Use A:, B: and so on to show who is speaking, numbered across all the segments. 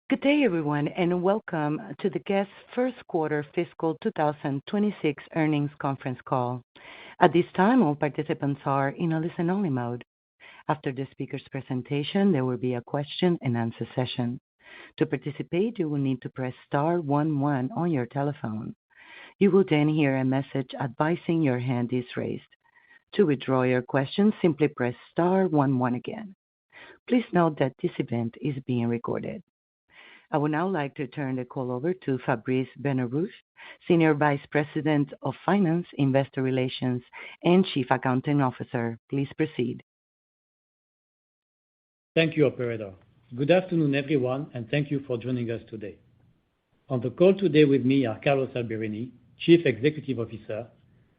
A: Good day, everyone, and welcome to the GES First Quarter Fiscal 2026 Earnings Conference Call. At this time, all participants are in a listen-only mode. After the speaker's presentation, there will be a question-and-answer session. To participate, you will need to press star 11 on your telephone. You will then hear a message advising your hand is raised. To withdraw your question, simply press star 11 again. Please note that this event is being recorded. I would now like to turn the call over to Fabrice Benarouche, Senior Vice President of Finance, Investor Relations, and Chief Accounting Officer. Please proceed.
B: Thank you, Operator. Good afternoon, everyone, and thank you for joining us today. On the call today with me are Carlos Alberini, Chief Executive Officer,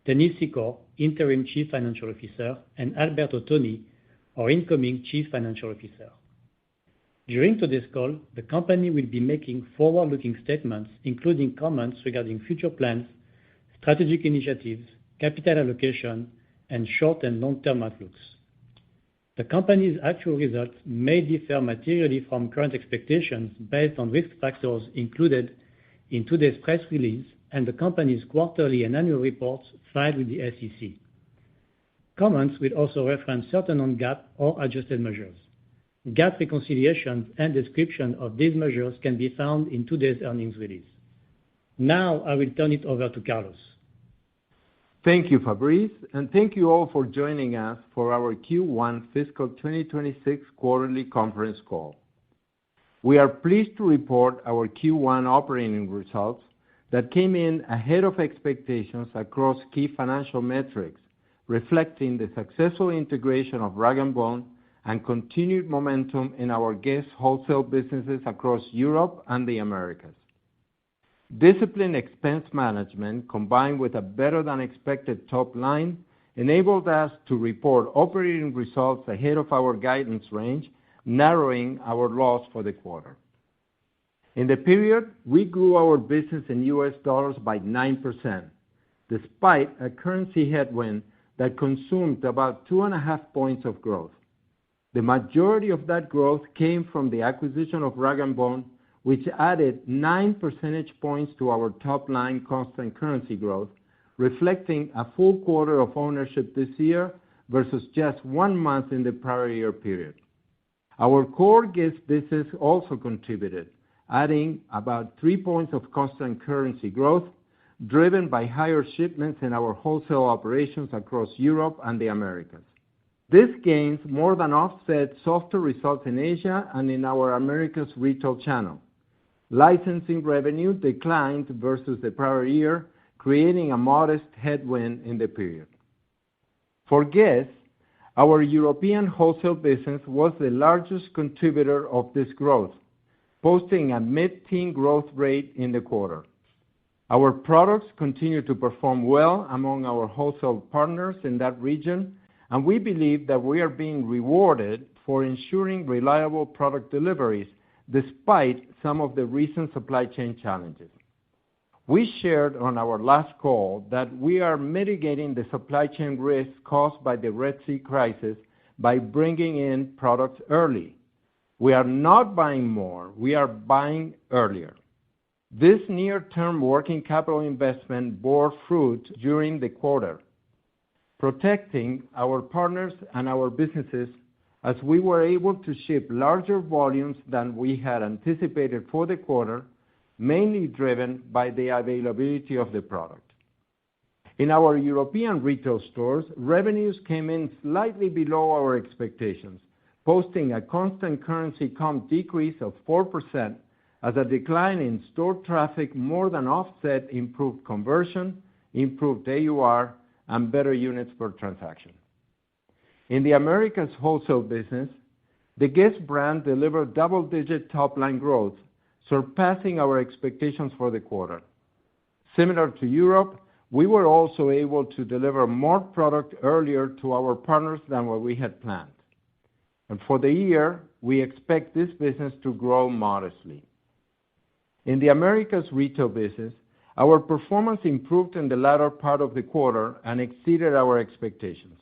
B: Dennis Secor, Interim Chief Financial Officer, and Alberto Toni, our incoming Chief Financial Officer. During today's call, the company will be making forward-looking statements, including comments regarding future plans, strategic initiatives, capital allocation, and short and long-term outlooks. The company's actual results may differ materially from current expectations based on risk factors included in today's press release and the company's quarterly and annual reports filed with the SEC. Comments will also reference certain non-GAAP or adjusted measures. GAAP reconciliations and description of these measures can be found in today's earnings release. Now, I will turn it over to Carlos.
C: Thank you, Fabrice, and thank you all for joining us for our Q1 Fiscal 2026 Quarterly Conference Call. We are pleased to report our Q1 operating results that came in ahead of expectations across key financial metrics, reflecting the successful integration of Rag & Bone and continued momentum in our GES wholesale businesses across Europe and the Americas. Disciplined expense management, combined with a better-than-expected top line, enabled us to report operating results ahead of our guidance range, narrowing our loss for the quarter. In the period, we grew our business in U.S. dollars by 9%, despite a currency headwind that consumed about 2.5 points of growth. The majority of that growth came from the acquisition of Rag & Bone, which added 9 percentage points to our top-line constant currency growth, reflecting a full quarter of ownership this year versus just 1 month in the prior year period. Our core GES business also contributed, adding about 3 points of constant currency growth, driven by higher shipments in our wholesale operations across Europe and the Americas. These gains more than offset softer results in Asia and in our Americas retail channel. Licensing revenue declined versus the prior year, creating a modest headwind in the period. For GES, our European wholesale business was the largest contributor of this growth, posting a mid-teen growth rate in the quarter. Our products continue to perform well among our wholesale partners in that region, and we believe that we are being rewarded for ensuring reliable product deliveries despite some of the recent supply chain challenges. We shared on our last call that we are mitigating the supply chain risk caused by the Red Sea crisis by bringing in products early. We are not buying more, we are buying earlier. This near-term working capital investment bore fruit during the quarter, protecting our partners and our businesses as we were able to ship larger volumes than we had anticipated for the quarter, mainly driven by the availability of the product. In our European retail stores, revenues came in slightly below our expectations, posting a constant currency comp decrease of 4% as a decline in store traffic more than offset improved conversion, improved AUR, and better units per transaction. In the Americas wholesale business, the GES brand delivered double-digit top-line growth, surpassing our expectations for the quarter. Similar to Europe, we were also able to deliver more product earlier to our partners than what we had planned. And for the year, we expect this business to grow modestly. In the Americas retail business, our performance improved in the latter part of the quarter and exceeded our expectations.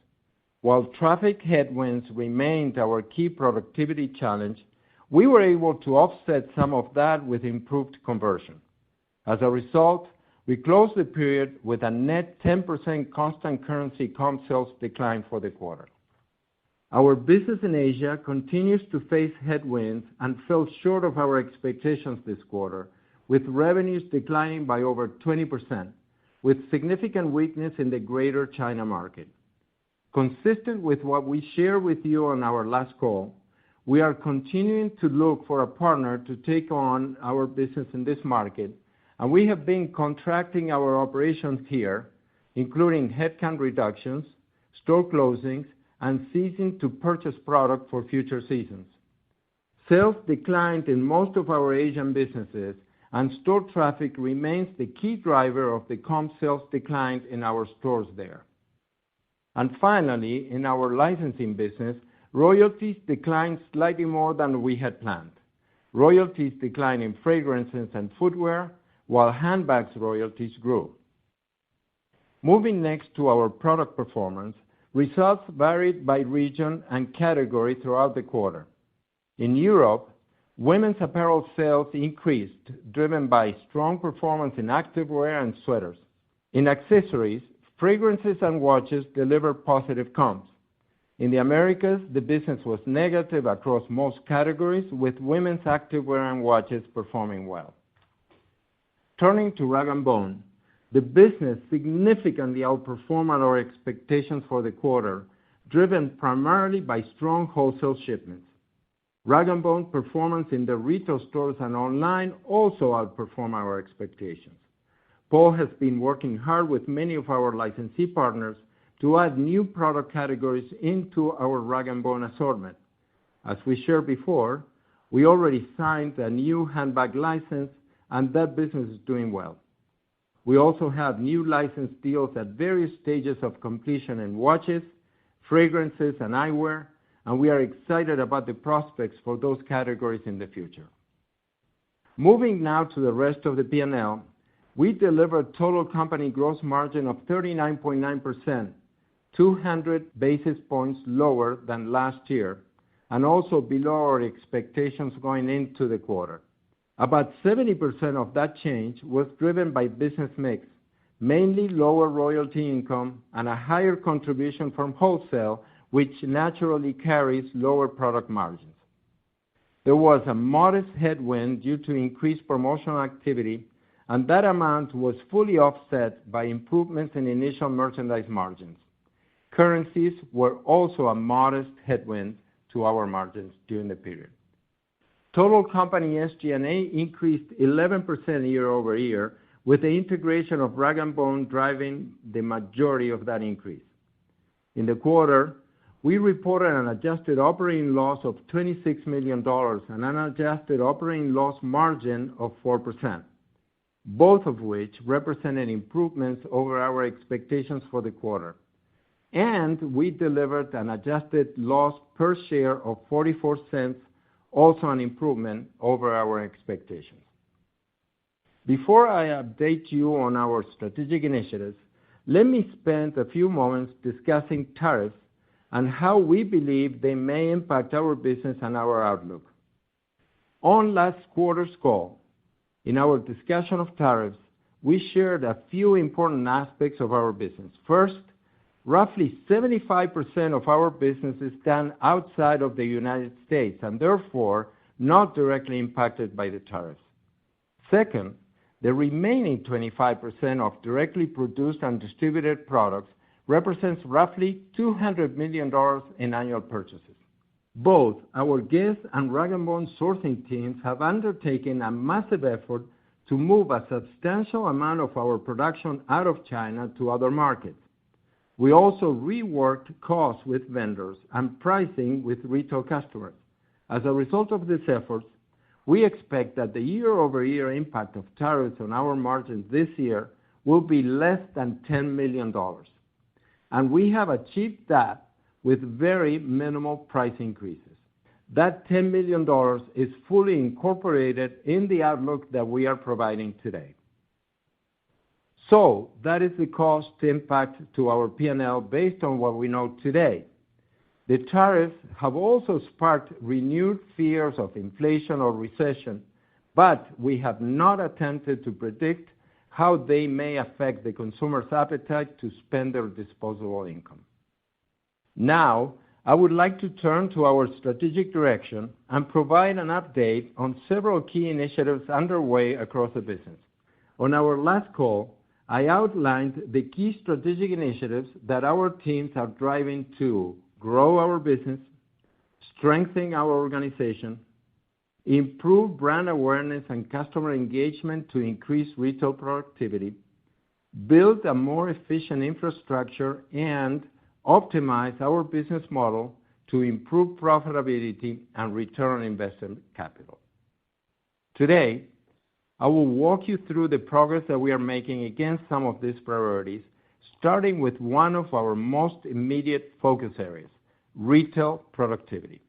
C: While traffic headwinds remained our key productivity challenge, we were able to offset some of that with improved conversion. As a result, we closed the period with a net 10% constant currency comp sales decline for the quarter. Our business in Asia continues to face headwinds and fell short of our expectations this quarter, with revenues declining by over 20%, with significant weakness in the Greater China market. Consistent with what we shared with you on our last call, we are continuing to look for a partner to take on our business in this market, and we have been contracting our operations here, including headcount reductions, store closings, and ceasing to purchase product for future seasons. Sales declined in most of our Asian businesses, and store traffic remains the key driver of the comp sales decline in our stores there. And finally, in our licensing business, royalties declined slightly more than we had planned. Royalties declined in fragrances and footwear, while handbags royalties grew. Moving next to our product performance, results varied by region and category throughout the quarter. In Europe, women's apparel sales increased, driven by strong performance in activewear and sweaters. In accessories, fragrances and watches delivered positive comps. In the Americas, the business was negative across most categories, with women's activewear and watches performing well. Turning to Rag & Bone, the business significantly outperformed our expectations for the quarter, driven primarily by strong wholesale shipments. Rag & Bone performance in the retail stores and online also outperformed our expectations. Paul has been working hard with many of our licensee partners to add new product categories into our Rag & Bone assortment. As we shared before, we already signed a new handbag license, and that business is doing well. We also have new license deals at various stages of completion in watches, fragrances, and eyewear, and we are excited about the prospects for those categories in the future. Moving now to the rest of the P&L, we delivered total company gross margin of 39.9%, 200 basis points lower than last year, and also below our expectations going into the quarter. About 70% of that change was driven by business mix, mainly lower royalty income and a higher contribution from wholesale, which naturally carries lower product margins. There was a modest headwind due to increased promotional activity, and that amount was fully offset by improvements in initial merchandise margins. Currencies were also a modest headwind to our margins during the period. Total company SG&A increased 11% year-over-year, with the integration of Rag & Bone driving the majority of that increase. In the quarter, we reported an adjusted operating loss of $26 million and an adjusted operating loss margin of 4%, both of which represented improvements over our expectations for the quarter. And we delivered an adjusted loss per share of 44 cents, also an improvement over our expectations. Before I update you on our strategic initiatives, let me spend a few moments discussing tariffs and how we believe they may impact our business and our outlook. On last quarter's call, in our discussion of tariffs, we shared a few important aspects of our business. First, roughly 75% of our business is done outside of the United States and therefore not directly impacted by the tariffs. Second, the remaining 25% of directly produced and distributed products represents roughly $200 million in annual purchases. Both our GES and Rag & Bone sourcing teams have undertaken a massive effort to move a substantial amount of our production out of China to other markets. We also reworked costs with vendors and pricing with retail customers. As a result of these efforts, we expect that the year-over-year impact of tariffs on our margins this year will be less than $10 million. And we have achieved that with very minimal price increases. That $10 million is fully incorporated in the outlook that we are providing today. So that is the cost impact to our P&L based on what we know today. The tariffs have also sparked renewed fears of inflation or recession, but we have not attempted to predict how they may affect the consumer's appetite to spend their disposable income. Now, I would like to turn to our strategic direction and provide an update on several key initiatives underway across the business. On our last call, I outlined the key strategic initiatives that our teams are driving to grow our business, strengthen our organization, improve brand awareness and customer engagement to increase retail productivity, build a more efficient infrastructure, and optimize our business model to improve profitability and return on invested capital. Today, I will walk you through the progress that we are making against some of these priorities, starting with one of our most immediate focus areas, retail productivity.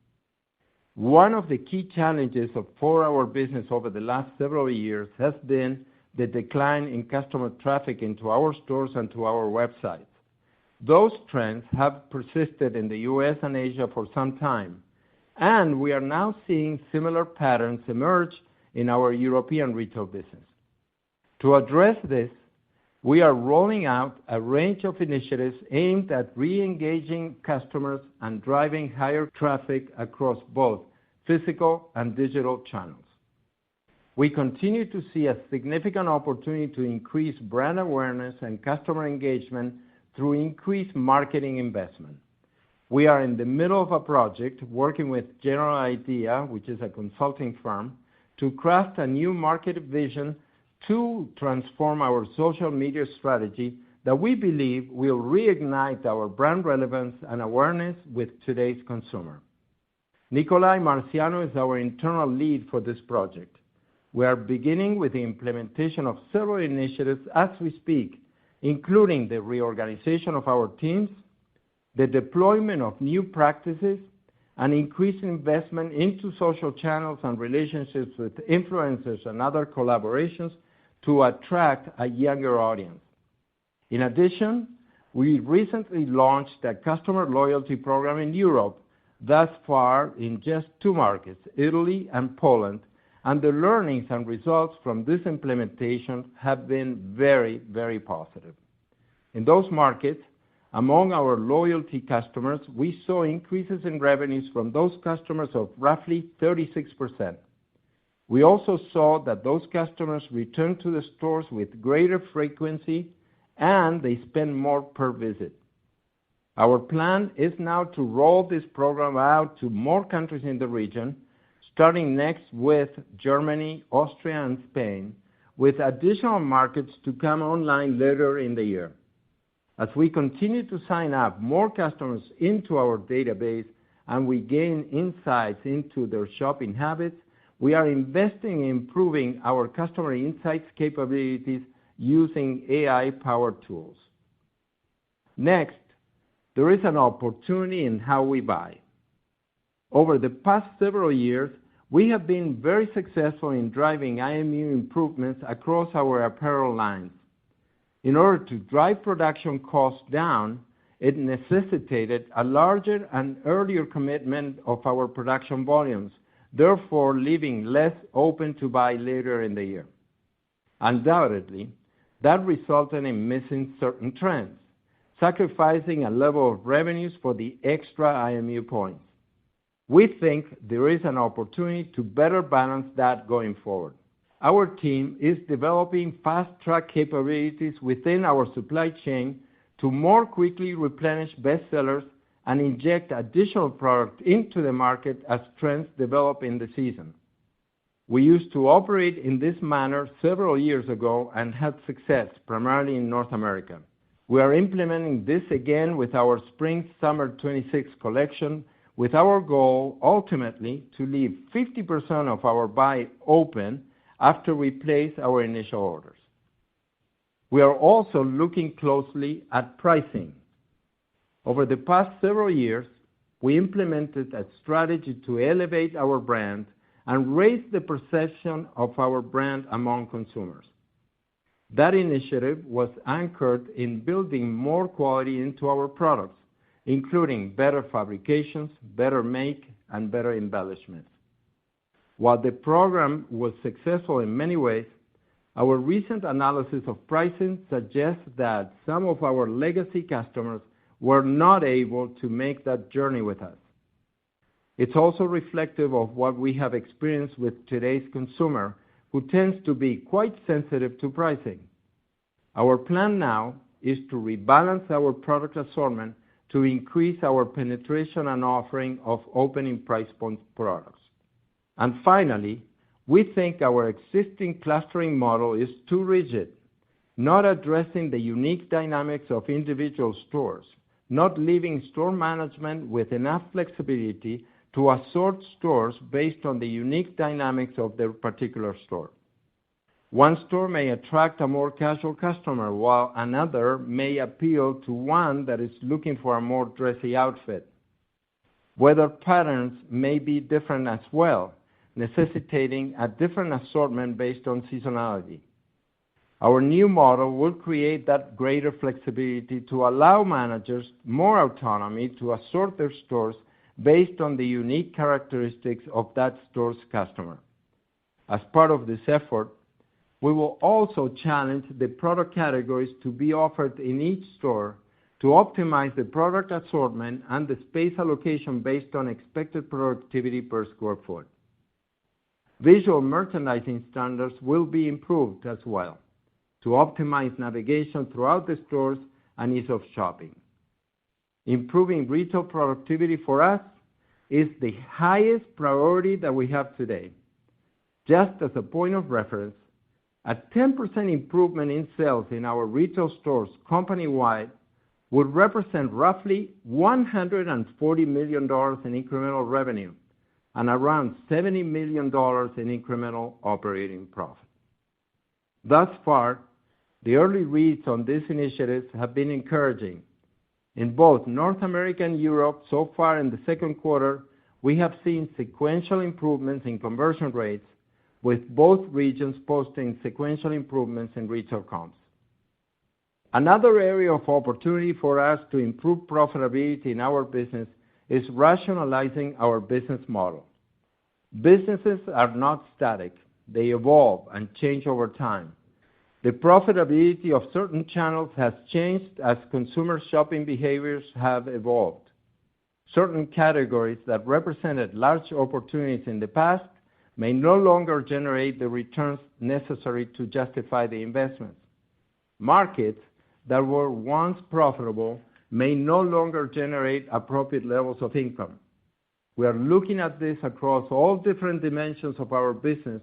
C: One of the key challenges for our business over the last several years has been the decline in customer traffic into our stores and to our websites. Those trends have persisted in the U.S. and Asia for some time, and we are now seeing similar patterns emerge in our European retail business. To address this, we are rolling out a range of initiatives aimed at re-engaging customers and driving higher traffic across both physical and digital channels. We continue to see a significant opportunity to increase brand awareness and customer engagement through increased marketing investment. We are in the middle of a project working with General Idea, which is a consulting firm, to craft a new market vision to transform our social media strategy that we believe will reignite our brand relevance and awareness with today's consumer. Nicolai Marciano is our internal lead for this project. We are beginning with the implementation of several initiatives as we speak, including the reorganization of our teams, the deployment of new practices, and increased investment into social channels and relationships with influencers and other collaborations to attract a younger audience. In addition, we recently launched a customer loyalty program in Europe, thus far in just 2 markets, Italy and Poland, and the learnings and results from this implementation have been very, very positive. In those markets, among our loyalty customers, we saw increases in revenues from those customers of roughly 36%. We also saw that those customers returned to the stores with greater frequency and they spend more per visit. Our plan is now to roll this program out to more countries in the region, starting next with Germany, Austria, and Spain, with additional markets to come online later in the year. As we continue to sign up more customers into our database and we gain insights into their shopping habits, we are investing in improving our customer insights capabilities using AI-powered tools. Next, there is an opportunity in how we buy. Over the past several years, we have been very successful in driving IMU improvements across our apparel lines. In order to drive production costs down, it necessitated a larger and earlier commitment of our production volumes, therefore leaving less open to buy later in the year. Undoubtedly, that resulted in missing certain trends, sacrificing a level of revenues for the extra IMU points. We think there is an opportunity to better balance that going forward. Our team is developing fast-track capabilities within our supply chain to more quickly replenish bestsellers and inject additional product into the market as trends develop in the season. We used to operate in this manner several years ago and had success, primarily in North America. We are implementing this again with our Spring/Summer 26 collection, with our goal ultimately to leave 50% of our buy open after we place our initial orders. We are also looking closely at pricing. Over the past several years, we implemented a strategy to elevate our brand and raise the perception of our brand among consumers. That initiative was anchored in building more quality into our products, including better fabrications, better make, and better embellishments. While the program was successful in many ways, our recent analysis of pricing suggests that some of our legacy customers were not able to make that journey with us. It's also reflective of what we have experienced with today's consumer, who tends to be quite sensitive to pricing. Our plan now is to rebalance our product assortment to increase our penetration and offering of opening price point products. And finally, we think our existing clustering model is too rigid, not addressing the unique dynamics of individual stores, not leaving store management with enough flexibility to assort stores based on the unique dynamics of their particular store. One store may attract a more casual customer, while another may appeal to one that is looking for a more dressy outfit. Weather patterns may be different as well, necessitating a different assortment based on seasonality. Our new model will create that greater flexibility to allow managers more autonomy to assort their stores based on the unique characteristics of that store's customer. As part of this effort, we will also challenge the product categories to be offered in each store to optimize the product assortment and the space allocation based on expected productivity per square foot. Visual merchandising standards will be improved as well to optimize navigation throughout the stores and ease of shopping. Improving retail productivity for us is the highest priority that we have today. Just as a point of reference, a 10% improvement in sales in our retail stores company-wide would represent roughly $140 million in incremental revenue and around $70 million in incremental operating profit. Thus far, the early reads on these initiatives have been encouraging. In both North America and Europe, so far in the second quarter, we have seen sequential improvements in conversion rates, with both regions posting sequential improvements in retail comps. Another area of opportunity for us to improve profitability in our business is rationalizing our business model. Businesses are not static. They evolve and change over time. The profitability of certain channels has changed as consumer shopping behaviors have evolved. Certain categories that represented large opportunities in the past may no longer generate the returns necessary to justify the investments. Markets that were once profitable may no longer generate appropriate levels of income. We are looking at this across all different dimensions of our business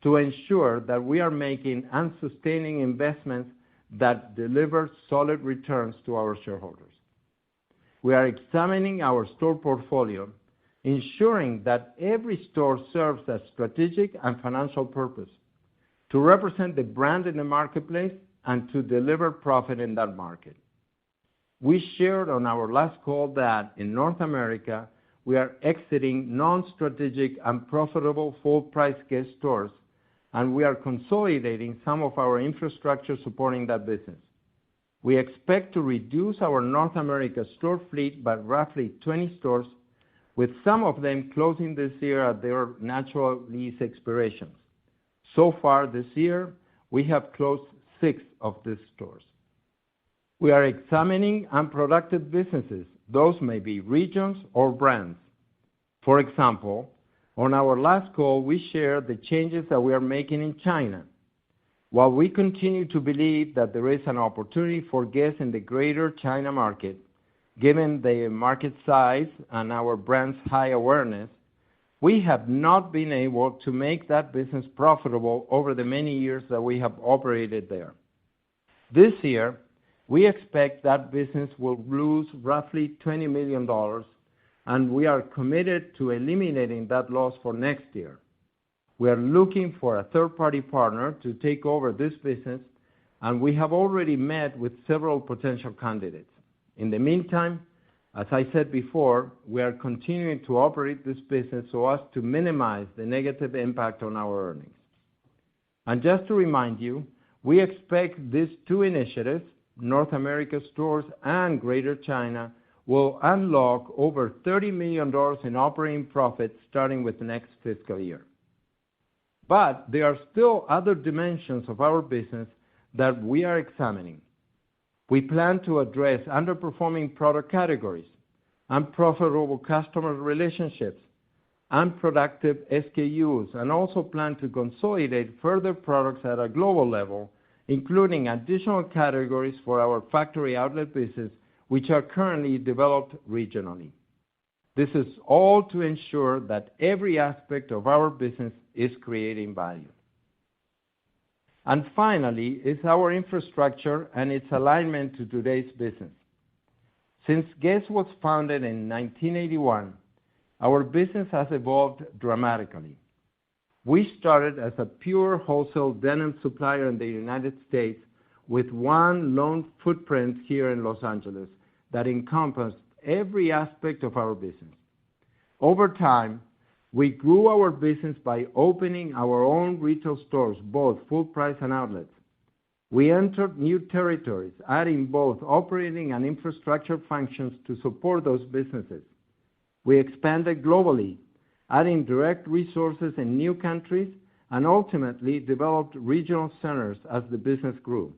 C: to ensure that we are making and sustaining investments that deliver solid returns to our shareholders. We are examining our store portfolio, ensuring that every store serves a strategic and financial purpose to represent the brand in the marketplace and to deliver profit in that market. We shared on our last call that in North America, we are exiting non-strategic and profitable full-price Guess stores, and we are consolidating some of our infrastructure supporting that business. We expect to reduce our North America store fleet by roughly 20 stores, with some of them closing this year at their natural lease expirations. So far this year, we have closed 6 of these stores. We are examining unproductive businesses. Those may be regions or brands. For example, on our last call, we shared the changes that we are making in China. While we continue to believe that there is an opportunity for Guess in the greater China market, given the market size and our brand's high awareness, we have not been able to make that business profitable over the many years that we have operated there. This year, we expect that business will lose roughly $20 million, and we are committed to eliminating that loss for next year. We are looking for a third-party partner to take over this business, and we have already met with several potential candidates. In the meantime, as I said before, we are continuing to operate this business so as to minimize the negative impact on our earnings. And just to remind you, we expect these 2 initiatives, North America stores and Greater China, will unlock over $30 million in operating profits starting with the next fiscal year. But there are still other dimensions of our business that we are examining. We plan to address underperforming product categories, unprofitable customer relationships, unproductive SKUs, and also plan to consolidate further products at a global level, including additional categories for our factory outlet business, which are currently developed regionally. This is all to ensure that every aspect of our business is creating value. And finally, is our infrastructure and its alignment to today's business. Since GES was founded in 1981, our business has evolved dramatically. We started as a pure wholesale denim supplier in the United States with one lone footprint here in Los Angeles that encompassed every aspect of our business. Over time, we grew our business by opening our own retail stores, both full price and outlets. We entered new territories, adding both operating and infrastructure functions to support those businesses. We expanded globally, adding direct resources in new countries, and ultimately developed regional centers as the business grew.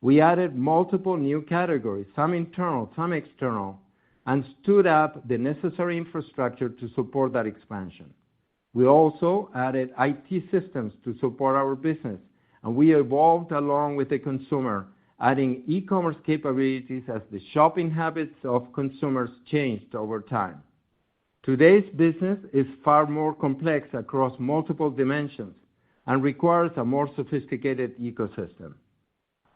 C: We added multiple new categories, some internal, some external, and stood up the necessary infrastructure to support that expansion. We also added IT systems to support our business, and we evolved along with the consumer, adding e-commerce capabilities as the shopping habits of consumers changed over time. Today's business is far more complex across multiple dimensions and requires a more sophisticated ecosystem.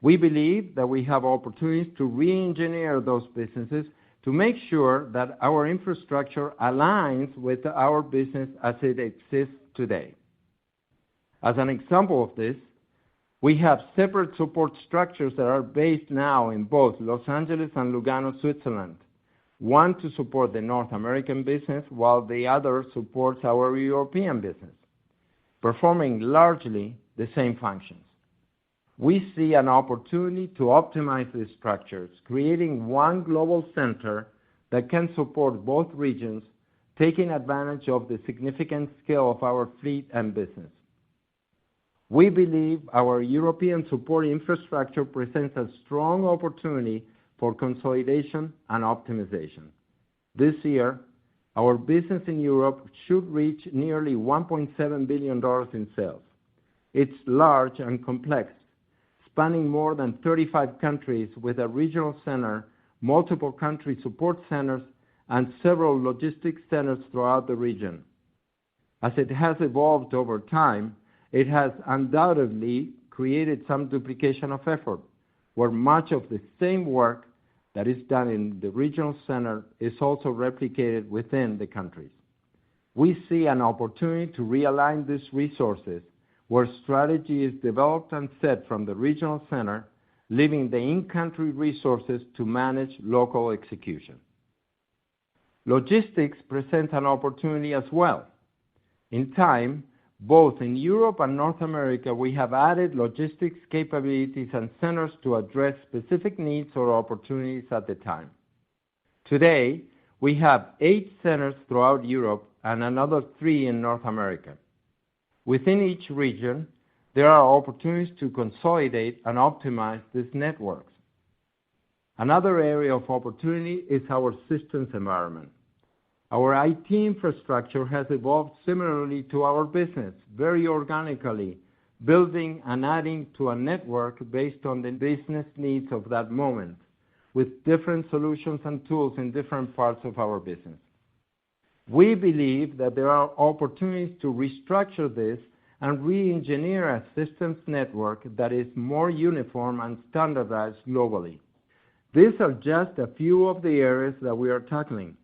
C: We believe that we have opportunities to re-engineer those businesses to make sure that our infrastructure aligns with our business as it exists today. As an example of this, we have separate support structures that are based now in both Los Angeles and Lugano, Switzerland, one to support the North American business while the other supports our European business, performing largely the same functions. We see an opportunity to optimize these structures, creating one global center that can support both regions, taking advantage of the significant scale of our fleet and business. We believe our European support infrastructure presents a strong opportunity for consolidation and optimization. This year, our business in Europe should reach nearly $1.7 billion in sales. It's large and complex, spanning more than 35 countries with a regional center, multiple country support centers, and several logistics centers throughout the region. As it has evolved over time, it has undoubtedly created some duplication of effort, where much of the same work that is done in the regional center is also replicated within the countries. We see an opportunity to realign these resources where strategy is developed and set from the regional center, leaving the in-country resources to manage local execution. Logistics presents an opportunity as well. In time, both in Europe and North America, we have added logistics capabilities and centers to address specific needs or opportunities at the time. Today, we have 8 centers throughout Europe and another 3 in North America. Within each region, there are opportunities to consolidate and optimize these networks. Another area of opportunity is our systems environment. Our IT infrastructure has evolved similarly to our business, very organically, building and adding to a network based on the business needs of that moment, with different solutions and tools in different parts of our business. We believe that there are opportunities to restructure this and re-engineer a systems network that is more uniform and standardized globally. These are just a few of the areas that we are tackling,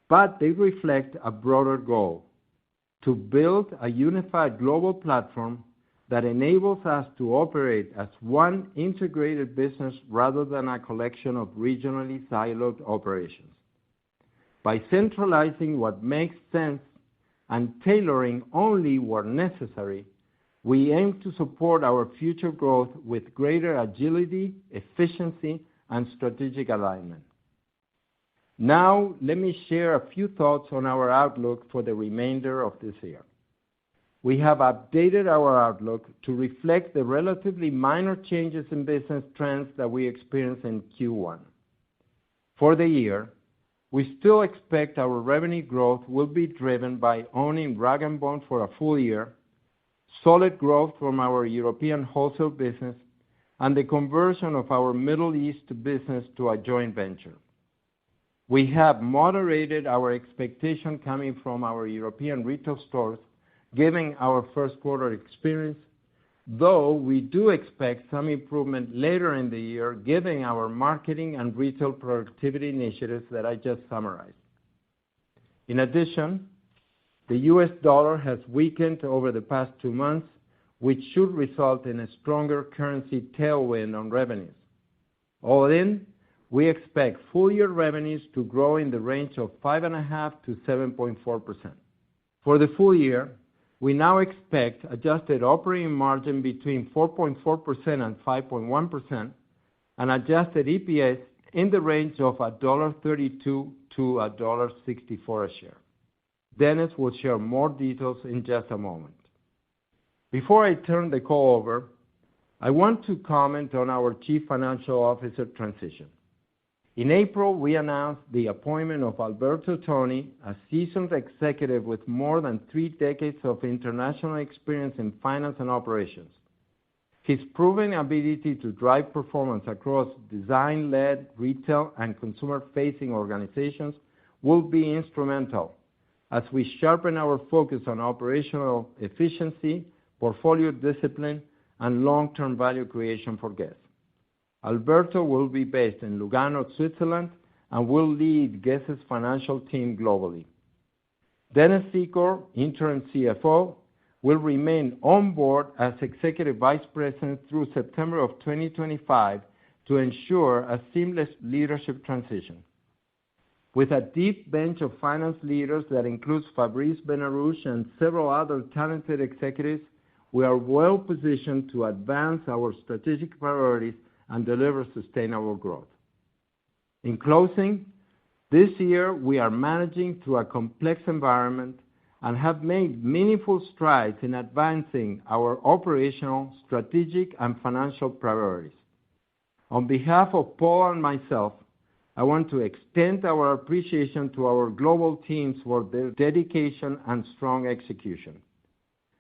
C: but they reflect a broader goal: to build a unified global platform that enables us to operate as one integrated business rather than a collection of regionally siloed operations. By centralizing what makes sense and tailoring only where necessary, we aim to support our future growth with greater agility, efficiency, and strategic alignment. Now, let me share a few thoughts on our outlook for the remainder of this year. We have updated our outlook to reflect the relatively minor changes in business trends that we experienced in Q1. For the year, we still expect our revenue growth will be driven by owning rag & bone for a full year, solid growth from our European wholesale business, and the conversion of our Middle East business to a joint venture. We have moderated our expectation coming from our European retail stores, given our first quarter experience, though we do expect some improvement later in the year, given our marketing and retail productivity initiatives that I just summarized. In addition, the U.S. dollar has weakened over the past 2 months, which should result in a stronger currency tailwind on revenues. All in, we expect full-year revenues to grow in the range of 5.5% to 7.4%. For the full year, we now expect adjusted operating margin between 4.4% and 5.1%, and adjusted EPS in the range of $1.32 to $1.64 a share. Dennis will share more details in just a moment. Before I turn the call over, I want to comment on our Chief Financial Officer transition. In April, we announced the appointment of Alberto Toni, a seasoned executive with more than 3 decades of international experience in finance and operations. His proven ability to drive performance across design-led, retail, and consumer-facing organizations will be instrumental as we sharpen our focus on operational efficiency, portfolio discipline, and long-term value creation for Guess. Alberto will be based in Lugano, Switzerland, and will lead Guess's financial team globally. Dennis Secor, interim CFO, will remain on board as Executive Vice President through September of 2025 to ensure a seamless leadership transition. With a deep bench of finance leaders that includes Fabrice Benarouche and several other talented executives, we are well positioned to advance our strategic priorities and deliver sustainable growth. In closing, this year we are managing through a complex environment and have made meaningful strides in advancing our operational, strategic, and financial priorities. On behalf of Paul and myself, I want to extend our appreciation to our global teams for their dedication and strong execution.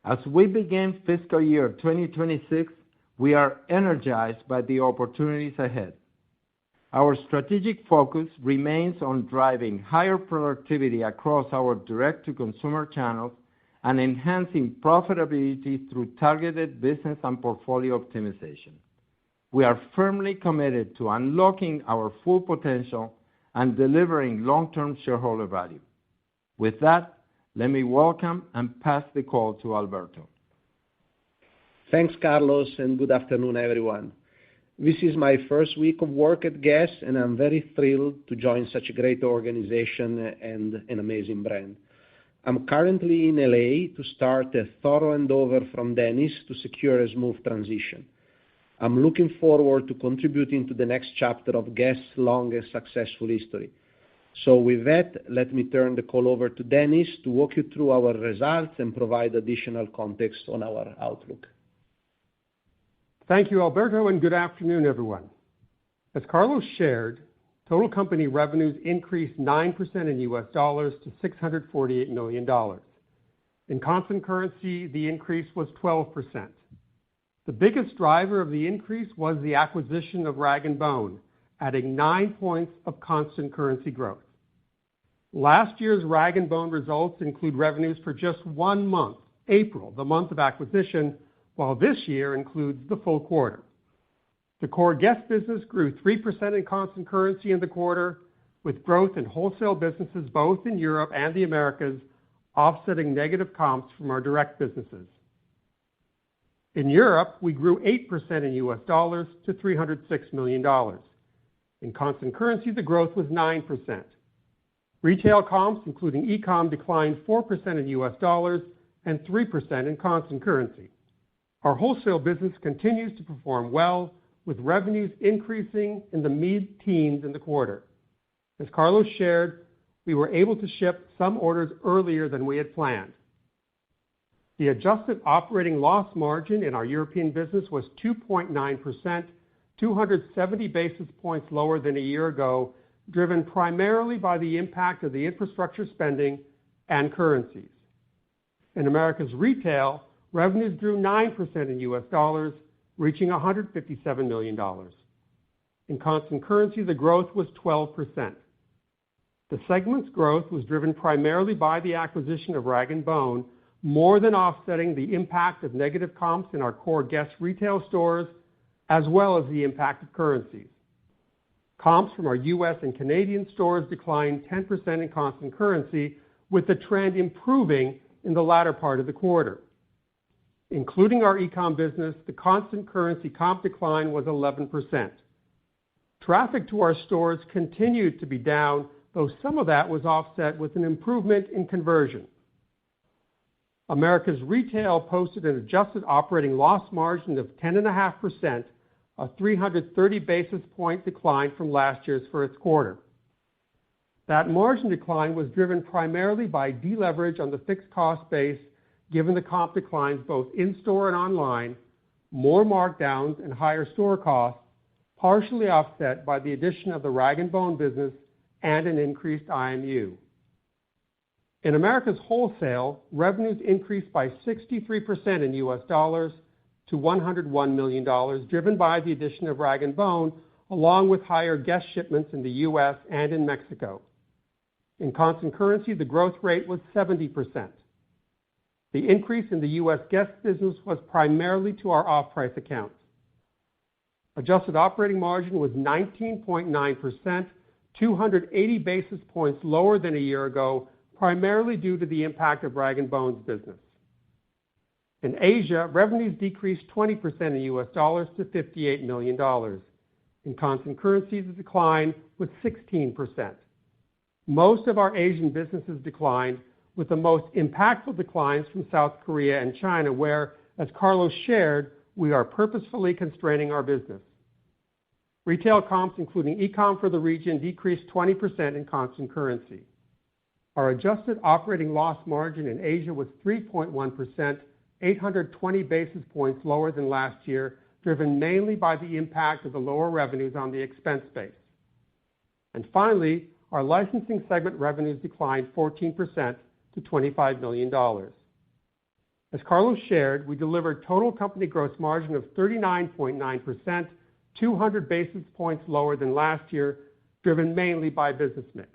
C: As we begin fiscal year 2026, we are energized by the opportunities ahead. Our strategic focus remains on driving higher productivity across our direct-to-consumer channels and enhancing profitability through targeted business and portfolio optimization. We are firmly committed to unlocking our full potential and delivering long-term shareholder value. With that, let me welcome and pass the call to Alberto.
D: Thanks, Carlos, and good afternoon, everyone. This is my first week of work at Guess, and I'm very thrilled to join such a great organization and an amazing brand. I'm currently in LA to start a thorough handover from Dennis to secure a smooth transition. I'm looking forward to contributing to the next chapter of Guess' long and successful history. So with that, let me turn the call over to Dennis to walk you through our results and provide additional context on our outlook.
E: Thank you, Alberto, and good afternoon, everyone. As Carlos shared, total company revenues increased 9% in U.S. dollars to $648 million. In constant currency, the increase was 12%. The biggest driver of the increase was the acquisition of rag & bone, adding 9 points of constant currency growth. Last year's rag & bone results include revenues for just 1 month, April, the month of acquisition, while this year includes the full quarter. The core Guess business grew 3% in constant currency in the quarter, with growth in wholesale businesses both in Europe and the Americas, offsetting negative comps from our direct businesses. In Europe, we grew 8% in U.S. dollars to $306 million. In constant currency, the growth was 9%. Retail comps, including e-com, declined 4% in U.S. dollars and 3% in constant currency. Our wholesale business continues to perform well, with revenues increasing in the mid-teens in the quarter. As Carlos shared, we were able to ship some orders earlier than we had planned. The adjusted operating loss margin in our European business was 2.9%, 270 basis points lower than a year ago, driven primarily by the impact of the infrastructure spending and currencies. In Americas Retail, revenues grew 9% in US dollars, reaching $157 million. In constant currency, the growth was 12%. The segment's growth was driven primarily by the acquisition of Rag & Bone, more than offsetting the impact of negative comps in our core GES retail stores, as well as the impact of currencies. Comps from our US and Canadian stores declined 10% in constant currency, with the trend improving in the latter part of the quarter. Including our e-com business, the constant currency comp decline was 11%. Traffic to our stores continued to be down, though some of that was offset with an improvement in conversion. Americas Retail posted an adjusted operating loss margin of 10.5%, a 330 basis point decline from last year's first quarter. That margin decline was driven primarily by deleverage on the fixed cost base, given the comp declines both in-store and online, more markdowns and higher store costs, partially offset by the addition of the Rag & Bone business and an increased IMU. In Americas Wholesale, revenues increased by 63% in US dollars to $101 million, driven by the addition of Rag & Bone, along with higher GES shipments in the US and in Mexico. In constant currency, the growth rate was 70%. The increase in the US GES business was primarily to our off-price accounts. Adjusted operating margin was 19.9%, 280 basis points lower than a year ago, primarily due to the impact of Rag & Bone's business. In Asia, revenues decreased 20% in US dollars to $58 million. In constant currency, the decline was 16%. Most of our Asian businesses declined, with the most impactful declines from South Korea and China, where, as Carlos shared, we are purposefully constraining our business. Retail comps, including e-com for the region, decreased 20% in constant currency. Our adjusted operating loss margin in Asia was 3.1%, 820 basis points lower than last year, driven mainly by the impact of the lower revenues on the expense base. And finally, our licensing segment revenues declined 14% to $25 million. As Carlos shared, we delivered total company gross margin of 39.9%, 200 basis points lower than last year, driven mainly by business mix.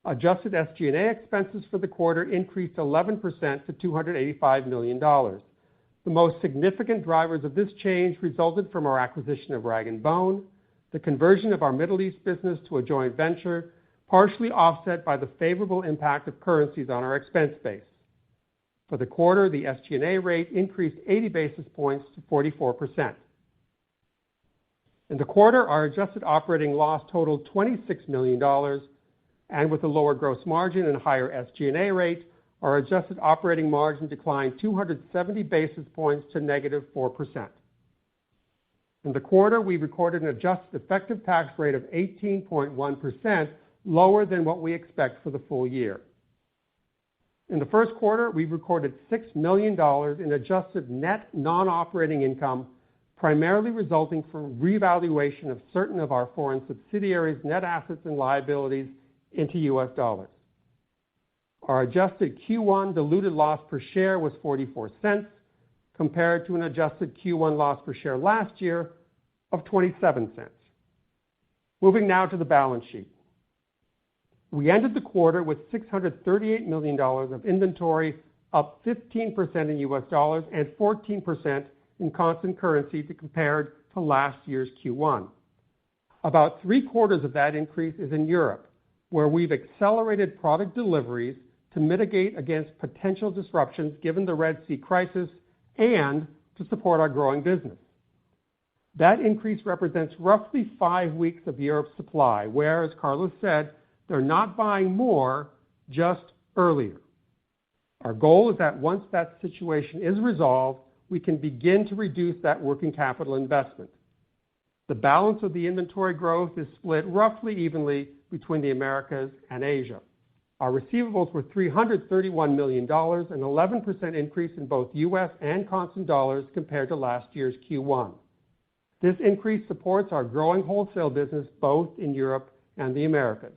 E: Adjusted SG&A expenses for the quarter increased 11% to $285 million. The most significant drivers of this change resulted from our acquisition of Rag & Bone, the conversion of our Middle East business to a joint venture, partially offset by the favorable impact of currencies on our expense base. For the quarter, the SG&A rate increased 80 basis points to 44%. In the quarter, our adjusted operating loss totaled $26 million, and with a lower gross margin and higher SG&A rate, our adjusted operating margin declined 270 basis points to negative 4%. In the quarter, we recorded an adjusted effective tax rate of 18.1%, lower than what we expect for the full year. In the first quarter, we recorded $6 million in adjusted net non-operating income, primarily resulting from revaluation of certain of our foreign subsidiaries' net assets and liabilities into US dollars. Our adjusted Q1 diluted loss per share was 44 cents, compared to an adjusted Q1 loss per share last year of 27 cents. Moving now to the balance sheet. We ended the quarter with $638 million of inventory, up 15% in US dollars and 14% in constant currency compared to last year's Q1. About three-quarters of that increase is in Europe, where we've accelerated product deliveries to mitigate against potential disruptions given the Red Sea crisis and to support our growing business. That increase represents roughly 5 weeks of Europe's supply, where, as Carlos said, they're not buying more, just earlier. Our goal is that once that situation is resolved, we can begin to reduce that working capital investment. The balance of the inventory growth is split roughly evenly between the Americas and Asia. Our receivables were $331 million, an 11% increase in both U.S. and constant dollars compared to last year's Q1. This increase supports our growing wholesale business both in Europe and the Americas.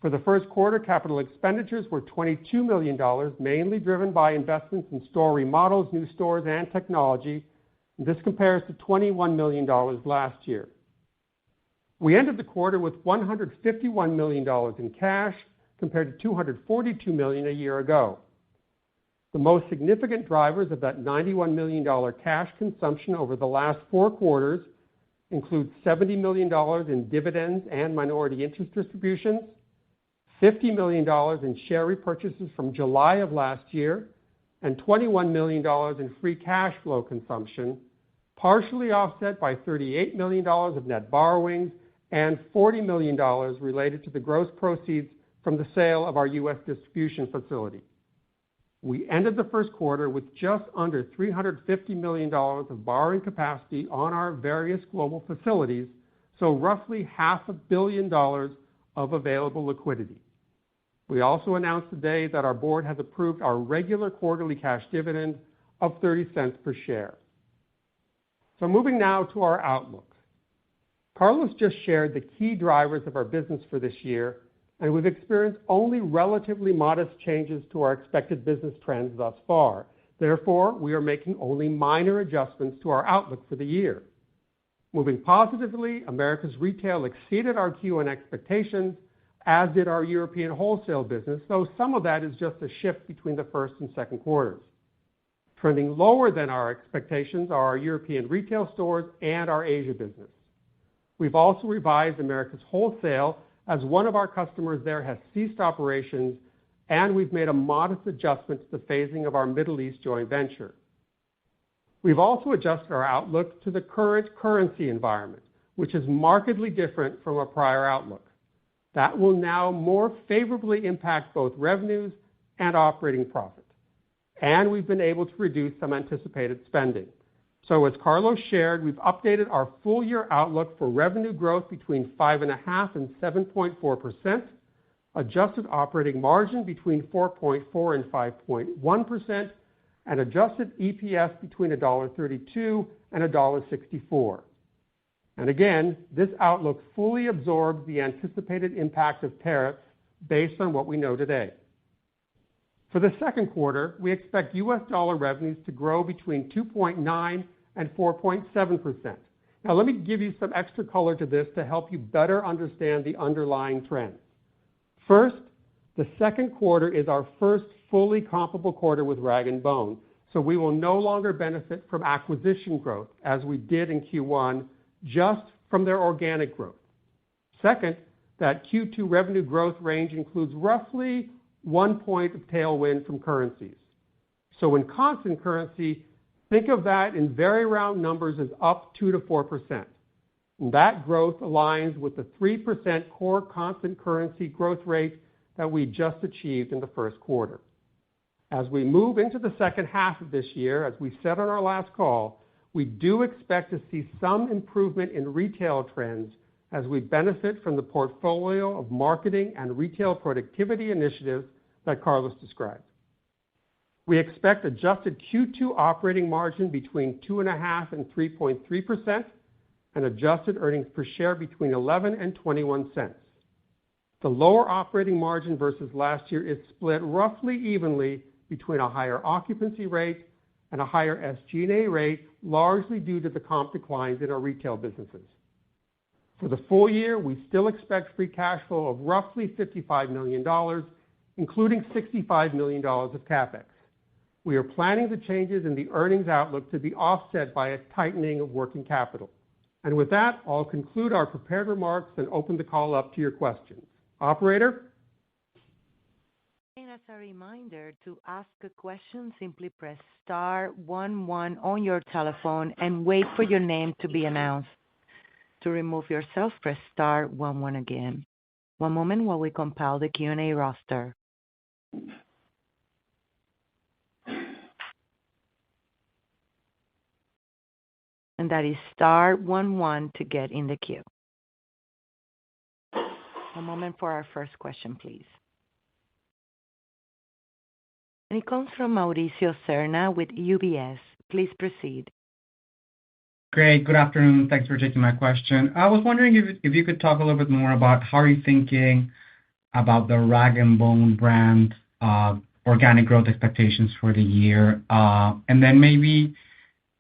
E: For the first quarter, capital expenditures were $22 million, mainly driven by investments in store remodels, new stores, and technology. This compares to $21 million last year. We ended the quarter with $151 million in cash compared to $242 million a year ago. The most significant drivers of that $91 million cash consumption over the last 4 quarters include $70 million in dividends and minority interest distributions, $50 million in share repurchases from July of last year, and $21 million in free cash flow consumption, partially offset by $38 million of net borrowings and $40 million related to the gross proceeds from the sale of our U.S. distribution facility. We ended the first quarter with just under $350 million of borrowing capacity on our various global facilities, so roughly $500 million of available liquidity. We also announced today that our board has approved our regular quarterly cash dividend of 30 cents per share. So moving now to our outlook. Carlos just shared the key drivers of our business for this year, and we've experienced only relatively modest changes to our expected business trends thus far. Therefore, we are making only minor adjustments to our outlook for the year. Moving positively, Americas retail exceeded our Q1 expectations, as did our European wholesale business, though some of that is just a shift between the first and second quarters. Trending lower than our expectations are our European retail stores and our Asia business. We've also revised Americas wholesale as one of our customers there has ceased operations, and we've made a modest adjustment to the phasing of our Middle East joint venture. We've also adjusted our outlook to the current currency environment, which is markedly different from our prior outlook. That will now more favorably impact both revenues and operating profit. And we've been able to reduce some anticipated spending. So as Carlos shared, we've updated our full-year outlook for revenue growth between 5.5% and 7.4%, adjusted operating margin between 4.4% and 5.1%, and adjusted EPS between $1.32 and $1.64. And again, this outlook fully absorbs the anticipated impact of tariffs based on what we know today. For the second quarter, we expect U.S. dollar revenues to grow between 2.9% and 4.7%. Now, let me give you some extra color to this to help you better understand the underlying trends. First, the second quarter is our first fully comparable quarter with Rag & Bone, so we will no longer benefit from acquisition growth as we did in Q1, just from their organic growth. Second, that Q2 revenue growth range includes roughly 1 point of tailwind from currencies. So in constant currency, think of that in very round numbers as up 2 to 4%. And that growth aligns with the 3% core constant currency growth rate that we just achieved in the first quarter. As we move into the second half of this year, as we said on our last call, we do expect to see some improvement in retail trends as we benefit from the portfolio of marketing and retail productivity initiatives that Carlos described. We expect adjusted Q2 operating margin between 2.5% and 3.3%, and adjusted earnings per share between 11 and 21 cents. The lower operating margin versus last year is split roughly evenly between a higher occupancy rate and a higher SG&A rate, largely due to the comp declines in our retail businesses. For the full year, we still expect free cash flow of roughly $55 million, including $65 million of CapEx. We are planning the changes in the earnings outlook to be offset by a tightening of working capital. And with that, I'll conclude our prepared remarks and open the call up to your questions. Operator?
A: And as a reminder, to ask a question, simply press star 11 on your telephone and wait for your name to be announced. To remove yourself, press star 11 again. One moment while we compile the Q&A roster. and that is star 11 to get in the queue. A moment for our first question, please. And it comes from Mauricio Serna with UBS. Please proceed.
F: Great. Good afternoon. Thanks for taking my question. I was wondering if you could talk a little bit more about how are you thinking about the Rag & Bone brand organic growth expectations for the year. And then maybe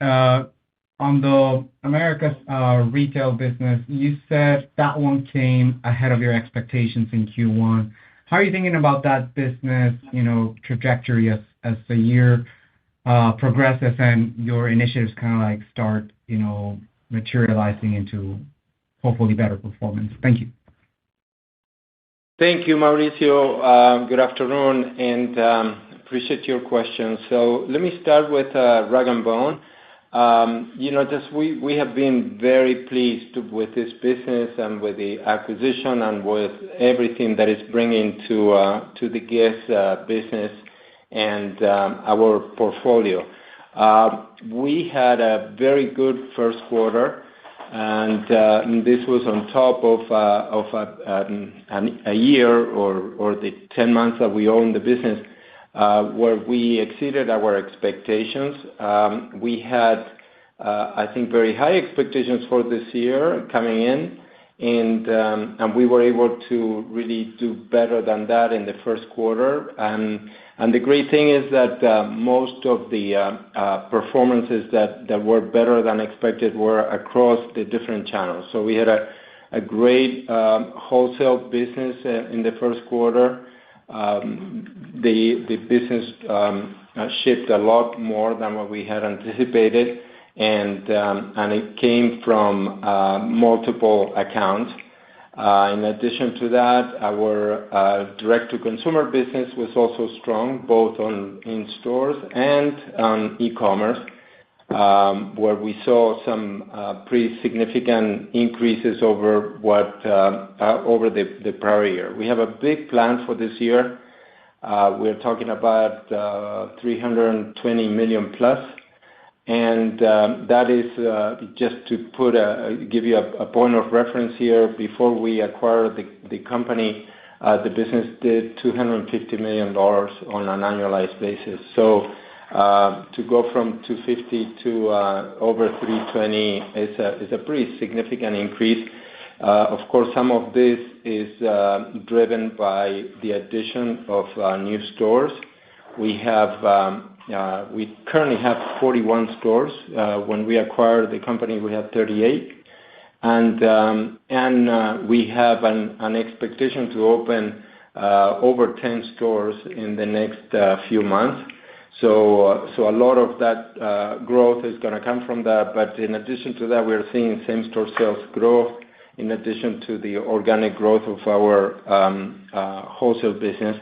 F: on the Americas retail business, you said that one came ahead of your expectations in Q1. How are you thinking about that business, trajectory as the year progresses and your initiatives kind of like start, materializing into hopefully better performance? Thank you.
C: Thank you, Mauricio. Good afternoon, and appreciate your question. So let me start with Rag & Bone. We have been very pleased with this business and with the acquisition and with everything that it's bringing to the GES business and our portfolio. We had a very good first quarter, and this was on top of a year or the 10 months that we owned the business, where we exceeded our expectations. We had, I think, very high expectations for this year coming in, and we were able to really do better than that in the first quarter. And the great thing is that most of the performances that were better than expected were across the different channels. So we had a great wholesale business in the first quarter. The business shipped a lot more than what we had anticipated, and it came from multiple accounts. In addition to that, our direct-to-consumer business was also strong, both in stores and on e-commerce, where we saw some pretty significant increases over the prior year. We have a big plan for this year. We're talking about $320 million plus. And that is just to give you a point of reference here. Before we acquired the company, the business did $250 million on an annualized basis. So to go from 250 to over 320 is a pretty significant increase. Of course, some of this is driven by the addition of new stores. We currently have 41 stores. When we acquired the company, we had 38. And we have an expectation to open over 10 stores in the next few months. So a lot of that growth is going to come from that. But in addition to that, we're seeing same-store sales growth in addition to the organic growth of our wholesale business.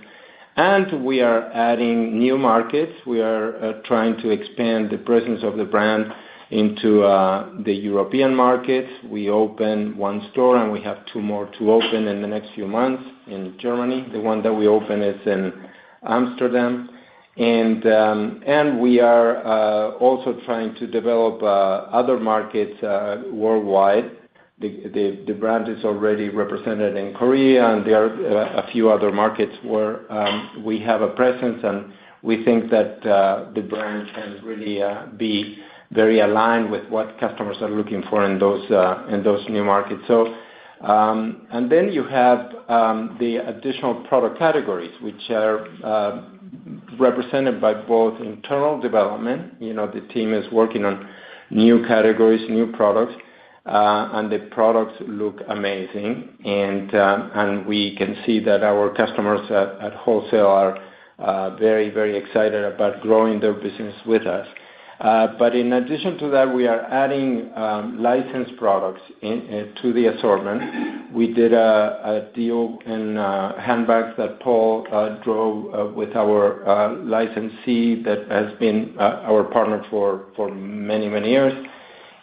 C: And we are adding new markets. We are trying to expand the presence of the brand into the European markets. We opened one store, and we have two more to open in the next few months in Germany. The one that we open is in Amsterdam. And we are also trying to develop other markets worldwide. The brand is already represented in Korea, and there are a few other markets where we have a presence, and we think that the brand can really be very aligned with what customers are looking for in those new markets. So, and then you have the additional product categories, which are represented by both internal development. The team is working on new categories, new products. And the products look amazing, and we can see that our customers at Wholesale are very, very excited about growing their business with us. But in addition to that, we are adding licensed products to the assortment. We did a deal in handbags that Paul drove with our licensee that has been our partner for many, many years.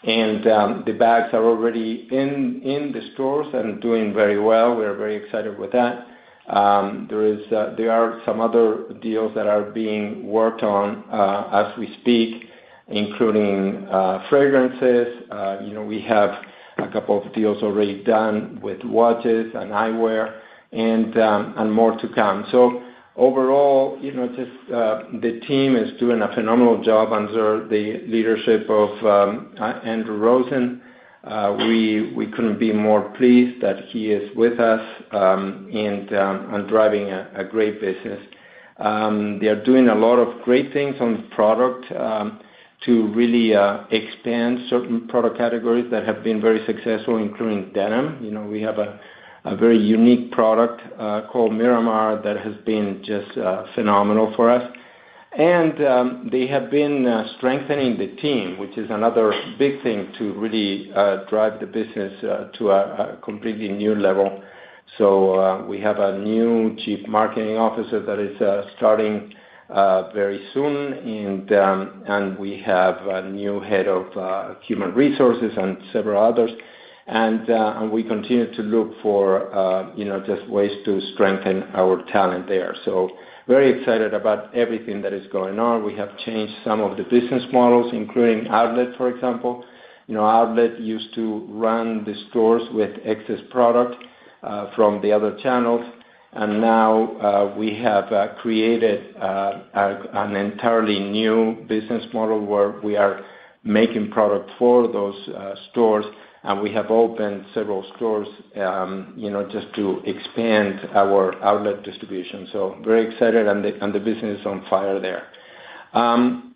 C: And the bags are already in the stores and doing very well. We are very excited with that. There are some other deals that are being worked on as we speak, including fragrances. We have a couple of deals already done with watches and eyewear, and more to come. So overall, the team is doing a phenomenal job under the leadership of Andrew Rosen. We couldn't be more pleased that he is with us and driving a great business. They are doing a lot of great things on product to really expand certain product categories that have been very successful, including denim. We have a very unique product called Miramar that has been just phenomenal for us. And they have been strengthening the team, which is another big thing to really drive the business to a completely new level. So we have a new chief marketing officer that is starting very soon, and we have a new head of human resources and several others. And we continue to look for just ways to strengthen our talent there. So very excited about everything that is going on. We have changed some of the business models, including outlet, for example. Outlet used to run the stores with excess product from the other channels, and now we have created an entirely new business model where we are making product for those stores, and we have opened several stores, just to expand our outlet distribution. So very excited, and the business is on fire there.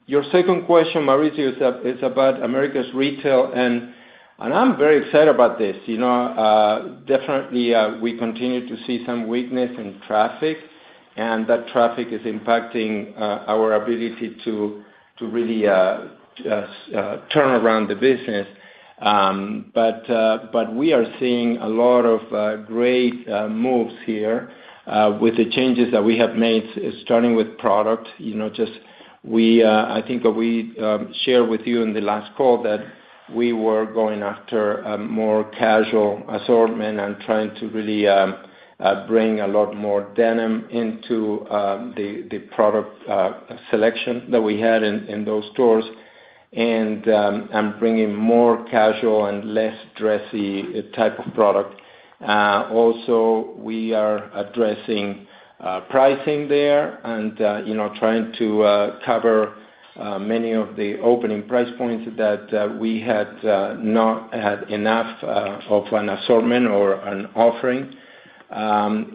C: Your second question, Mauricio, is about Americas retail, and I'm very excited about this. Definitely we continue to see some weakness in traffic, and that traffic is impacting our ability to really turn around the business. But we are seeing a lot of great moves here with the changes that we have made, starting with product. I think we shared with you in the last call that we were going after a more casual assortment and trying to really bring a lot more denim into the product selection that we had in those stores, and bringing more casual and less dressy type of product. Also, we are addressing pricing there and trying to cover many of the opening price points that we had not had enough of an assortment or an offering.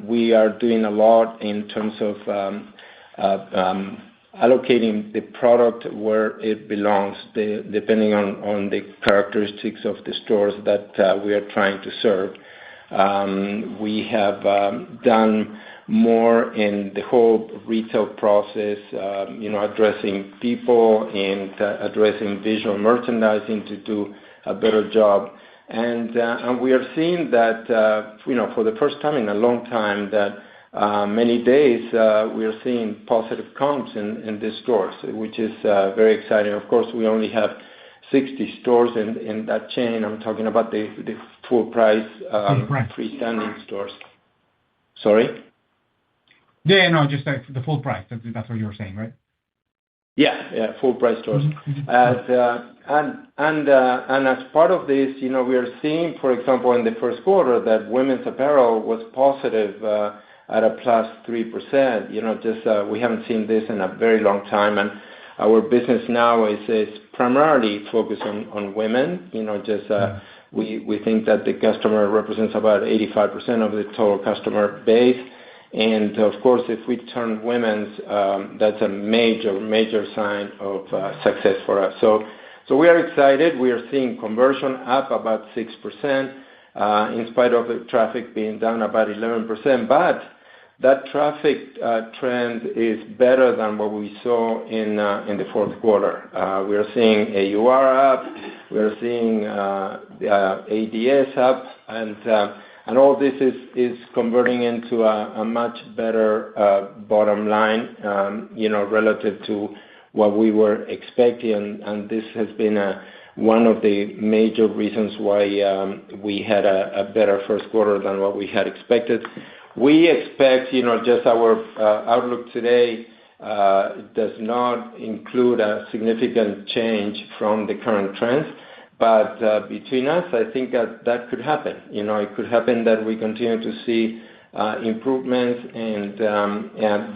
C: We are doing a lot in terms of allocating the product where it belongs, depending on the characteristics of the stores that we are trying to serve. We have done more in the whole retail process, addressing people and addressing visual merchandising to do a better job. And we are seeing that, for the first time in a long time, that many days we are seeing positive comps in these stores, which is very exciting. Of course, we only have 60 stores in that chain. I'm talking about the full price freestanding stores. Sorry?
F: Yeah, no, just the full price. That's what you were saying, right?
C: Yeah, full price stores.
F: Mm-hmm.
C: And as part of this, we are seeing, for example, in the first quarter, that women's apparel was positive at a +3%. We haven't seen this in a very long time, and our business now is primarily focused on women. We think that the customer represents about 85% of the total customer base. And of course, if we turn women's, that's a major sign of success for us. So we are excited. We are seeing conversion up about 6%, in spite of the traffic being down about 11%. But that traffic trend is better than what we saw in the fourth quarter. We are seeing AUR up. We are seeing ADS up, and all this is converting into a much better bottom line, relative to what we were expecting. And this has been one of the major reasons why we had a better first quarter than what we had expected. We expect, just our outlook today does not include a significant change from the current trends. But between us, I think that could happen. It could happen that we continue to see improvements, and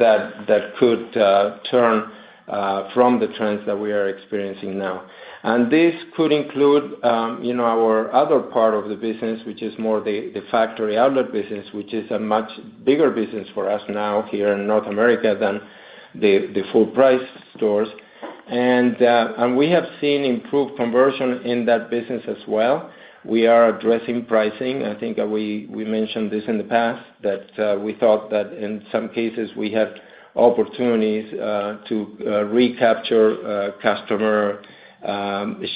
C: that could turn from the trends that we are experiencing now. And this could include, our other part of the business, which is more the factory outlet business, which is a much bigger business for us now here in North America than the full price stores. And we have seen improved conversion in that business as well. We are addressing pricing. I think we mentioned this in the past, that we thought that in some cases we had opportunities to recapture customer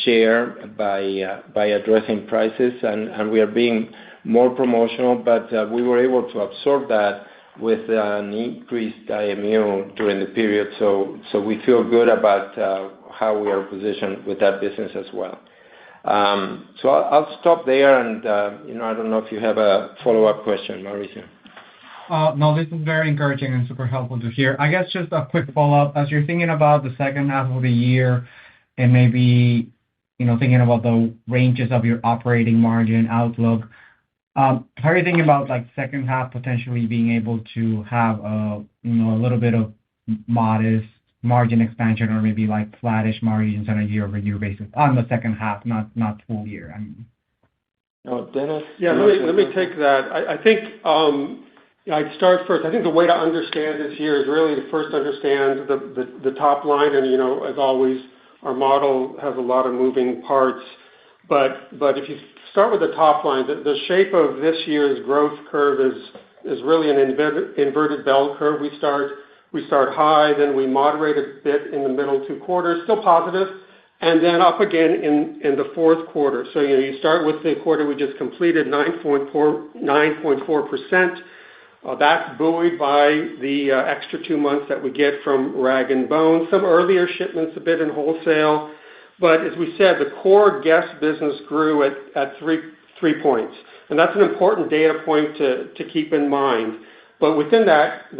C: share by addressing prices, and we are being more promotional, but we were able to absorb that with an increased IMU during the period. So we feel good about how we are positioned with that business as well. So I'll stop there, and I don't know if you have a follow-up question, Mauricio.
F: No, this is very encouraging and super helpful to hear. I guess just a quick follow-up. As you're thinking about the second half of the year and maybe, thinking about the ranges of your operating margin outlook, how are you thinking about second half potentially being able to have a little bit of modest margin expansion, or maybe flattish margins on a year-over-year basis on the second half, not full year?
C: Dennis?
E: Yeah, let me take that. I think I'd start first. I think the way to understand this year is really to first understand the top line, and as always, our model has a lot of moving parts. But if you start with the top line, the shape of this year's growth curve is really an inverted bell curve. We start high, then we moderate a bit in the middle 2 quarters, still positive, and then up again in the fourth quarter. So you start with the quarter we just completed, 9.4%. That's buoyed by the extra 2 months that we get from Rag & Bone, some earlier shipments a bit in wholesale. But as we said, the core GES business grew at 3 points. And that's an important data point to keep in mind. But within that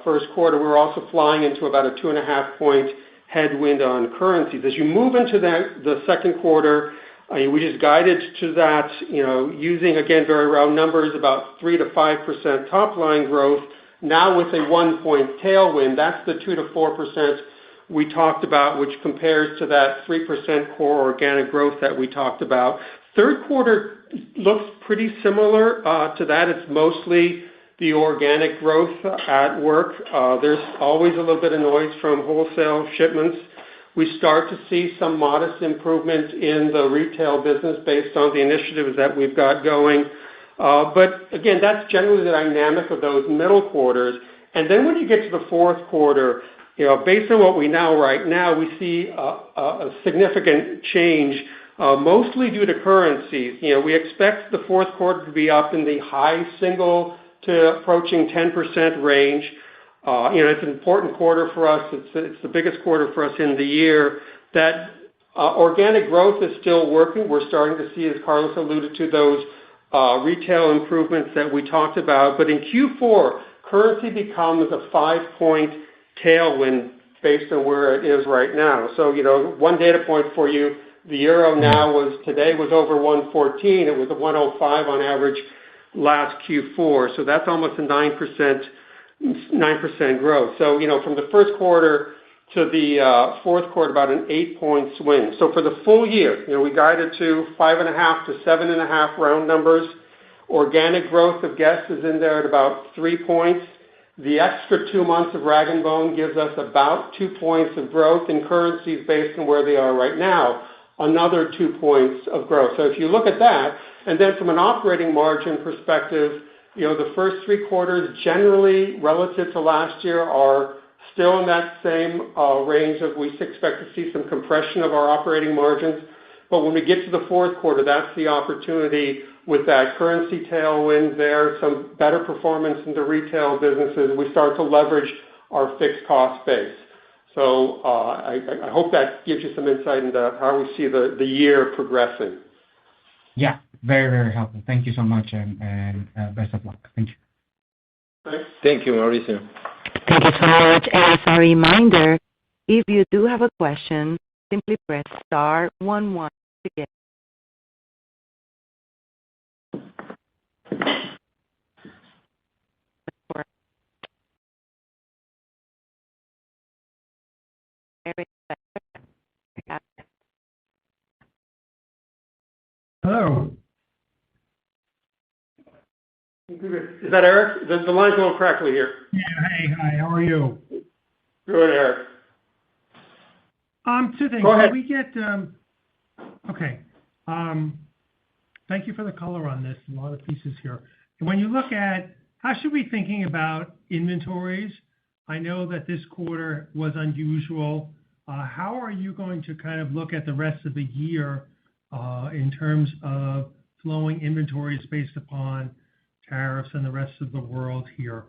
E: first quarter, we were also flying into about a 2.5-point headwind on currencies. As you move into the second quarter, we just guided to that, using, again, very round numbers, about 3 to 5% top-line growth. Now with a 1-point tailwind, that's the 2 to 4% we talked about, which compares to that 3% core organic growth that we talked about. Third quarter looks pretty similar to that. It's mostly the organic growth at work. There's always a little bit of noise from wholesale shipments. We start to see some modest improvement in the retail business based on the initiatives that we've got going. But again, that's generally the dynamic of those middle quarters. And then when you get to the fourth quarter, based on what we know right now, we see a significant change, mostly due to currencies. We expect the fourth quarter to be up in the high single to approaching 10% range. It's an important quarter for us. It's the biggest quarter for us in the year. That organic growth is still working. We're starting to see, as Carlos alluded to, those retail improvements that we talked about. But in Q4, currency becomes a 5-point tailwind based on where it is right now. So, one data point for you, the euro today was over 114. It was a 105 on average last Q4. So that's almost a 9% growth. So, from the first quarter to the fourth quarter, about an 8-point swing. So for the full year, we guided to 5.5 to 7.5 round numbers. Organic growth of GES is in there at about 3 points. The extra 2 months of Rag & Bone gives us about 2 points of growth in currencies based on where they are right now, another 2 points of growth. So if you look at that, and then from an operating margin perspective, the first 3 quarters generally relative to last year are still in that same range of we expect to see some compression of our operating margins. But when we get to the fourth quarter, that's the opportunity with that currency tailwind there, some better performance in the retail businesses. We start to leverage our fixed cost base. So I hope that gives you some insight into how we see the year progressing.
F: Yeah, very, very helpful. Thank you so much, and best of luck. Thank you.
E: Thanks.
C: Thank you, Mauricio.
A: Thank you so much. And as a reminder, if you do have a question, simply press star 11 to get.
G: Hello.
E: Is that Eric? The line's a little crackly here.
G: Yeah, hey, hi, how are you?
E: Good, Eric.
G: Two things.
E: Go ahead.
G: Can we get, okay. Thank you for the color on this. A lot of pieces here. When you look at, how should we be thinking about inventories? I know that this quarter was unusual. How are you going to kind of look at the rest of the year in terms of flowing inventories based upon tariffs and the rest of the world here?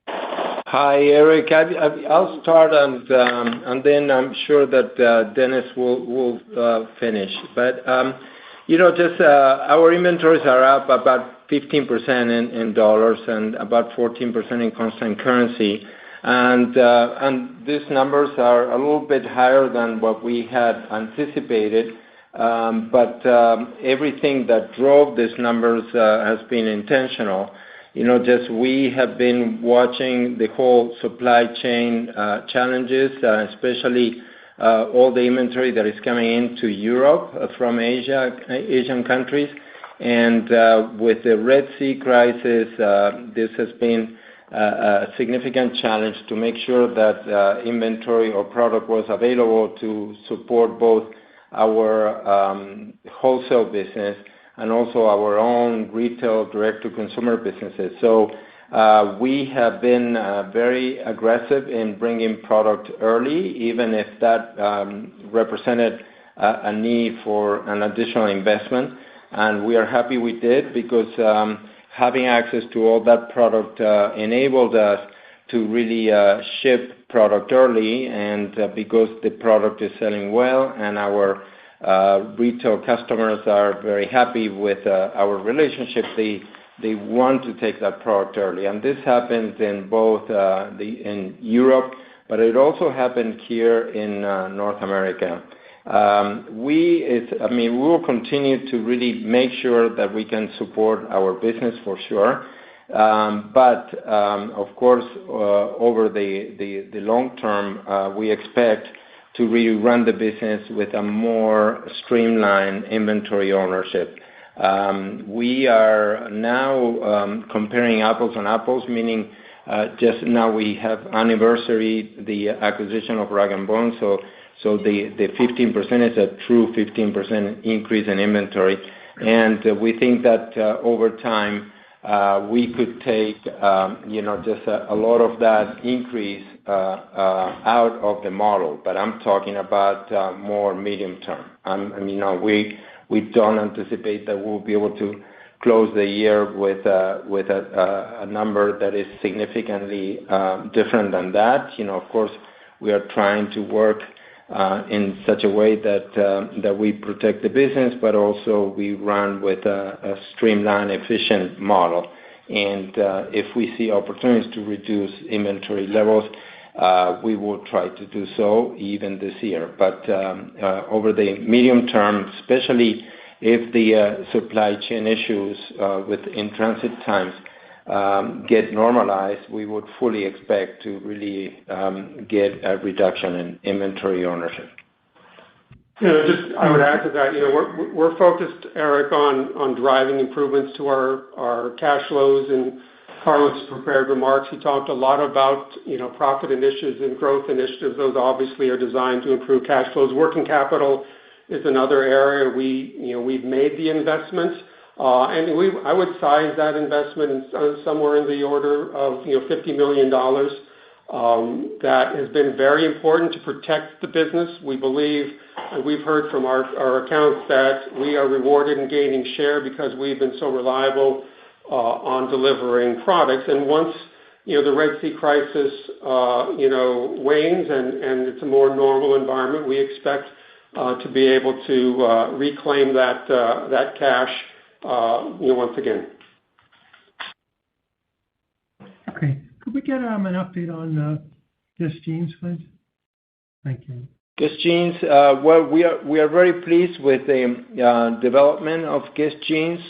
C: Hi, Eric. I'll start, and then I'm sure that Dennis will finish. But just our inventories are up about 15% in dollars and about 14% in constant currency, and these numbers are a little bit higher than what we had anticipated. But everything that drove these numbers has been intentional. Just we have been watching the whole supply chain challenges, especially all the inventory that is coming into Europe from Asian countries. And with the Red Sea crisis, this has been a significant challenge to make sure that inventory or product was available to support both our wholesale business and also our own retail direct-to-consumer businesses. So we have been very aggressive in bringing product early, even if that represented a need for an additional investment. And we are happy we did, because having access to all that product enabled us to really ship product early, and because the product is selling well and our retail customers are very happy with our relationship, they want to take that product early. And this happens in both in Europe, but it also happened here in North America. We will continue to really make sure that we can support our business for sure. But of course, over the long term, we expect to really run the business with a more streamlined inventory ownership. We are now comparing apples and apples, meaning just now we have anniversary the acquisition of Rag & Bone, so the 15% is a true 15% increase in inventory. And we think that over time, we could take just a lot of that increase out of the model, but I'm talking about more medium term. We don't anticipate that we'll be able to close the year with a number that is significantly different than that. Of course, we are trying to work in such a way that we protect the business, but also we run with a streamlined, efficient model. And if we see opportunities to reduce inventory levels, we will try to do so even this year. But over the medium term, especially if the supply chain issues with in-transit times get normalized, we would fully expect to really get a reduction in inventory ownership.
E: I would add to that, we're focused, Eric, on driving improvements to our cash flows. And Carlos' prepared remarks, he talked a lot about profit initiatives and growth initiatives. Those obviously are designed to improve cash flows. Working capital is another area we've made the investments, and I would size that investment somewhere in the order of $50 million. That has been very important to protect the business. We believe, and we've heard from our accounts, that we are rewarded in gaining share because we've been so reliable on delivering products. And once the Red Sea crisis wanes and it's a more normal environment, we expect to be able to reclaim that cash once again.
G: Okay. Could we get an update on GES Jeans, please? Thank you.
C: GES Jeans, well, we are very pleased with the development of GES Jeans.